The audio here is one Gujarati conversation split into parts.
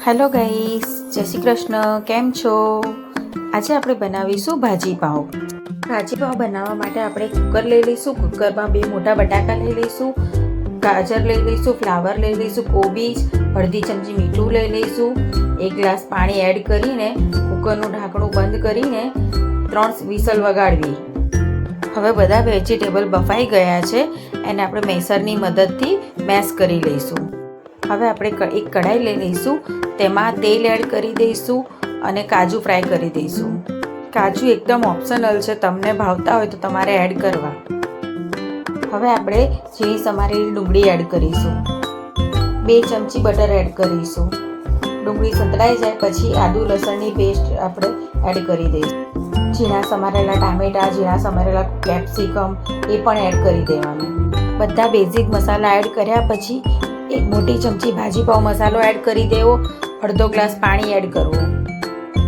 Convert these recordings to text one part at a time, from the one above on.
હેલો ગાઈસ, જય શ્રી કૃષ્ણ. કેમ છો? આજે આપણે બનાવીશું ભાજી પાઉં. ભાજી પાઉં બનાવવા માટે આપણે કુકર લઈ લઈશું. કુકરમાં 2 મોટા બટાકા લઈ લઈશું, ગાજર લઈ લઈશું, ફ્લાવર લઈ લઈશું, કોબીજ, અડધી ચમચી મીઠું લઈ લઈશું, 1 ગ્લાસ પાણી એડ કરીને કુકરનું ઢાંકણું બંધ કરીને 3 વિસલ વગાડવી. હવે બધા વેજીટેબલ બફાઈ ગયા છે. એને આપણે મેસરની મદદથી મેશ કરી લઈશું. હવે આપણે એક કઢાઈ લઈ લઈશું, તેમાં તેલ એડ કરી દઈશું અને કાજુ ફ્રાય કરી દઈશું. કાજુ એકદમ ઓપ્શનલ છે, તમને ભાવતા હોય તો તમારે એડ કરવા. હવે આપણે ઝીણી સમારેલી ડુંગળી એડ કરીશું. 2 ચમચી બટર એડ કરીશું. ડુંગળી સંતળાઈ જાય પછી આદુ લસણની પેસ્ટ આપણે એડ કરી દઈશું. ઝીણા સમારેલા ટામેટા, ઝીણા સમારેલા કેપ્સિકમ એ પણ એડ કરી દેવાનું. બધા બેઝિક મસાલા એડ કર્યા પછી 1 મોટી ચમચી ભાજી પાઉં મસાલો એડ કરી દેવો. અડધો ગ્લાસ પાણી એડ કરવું.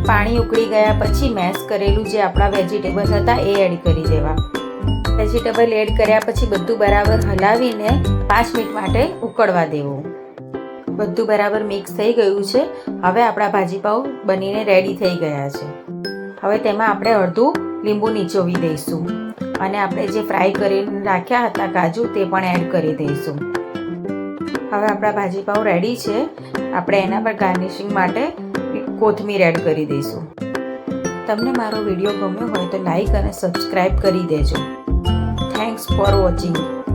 પાણી ઉકળી ગયા પછી મેશ કરેલું જે આપણા વેજીટેબલ હતા એ એડ કરી દેવા. વેજીટેબલ એડ કર્યા પછી બધું બરાબર હલાવીને 5 મિનિટ માટે ઉકળવા દેવું. બધું બરાબર મિક્સ થઈ ગયું છે. હવે આપણા ભાજી પાઉં બનીને રેડી થઈ ગયા છે. હવે તેમાં આપણે અડધું લીંબુ નીચોવી દઈશું અને આપણે જે ફ્રાય કરીને રાખ્યા હતા કાજુ તે પણ એડ કરી દઈશું. હવે આપણા ભાજી પાઉં રેડી છે. આપણે એના પર ગાર્નિશિંગ માટે કોથમીર એડ કરી દઈશું. તમને મારો વિડીયો ગમ્યો હોય તો લાઈક અને સબસ્ક્રાઈબ કરી દેજો. Thanks for watching.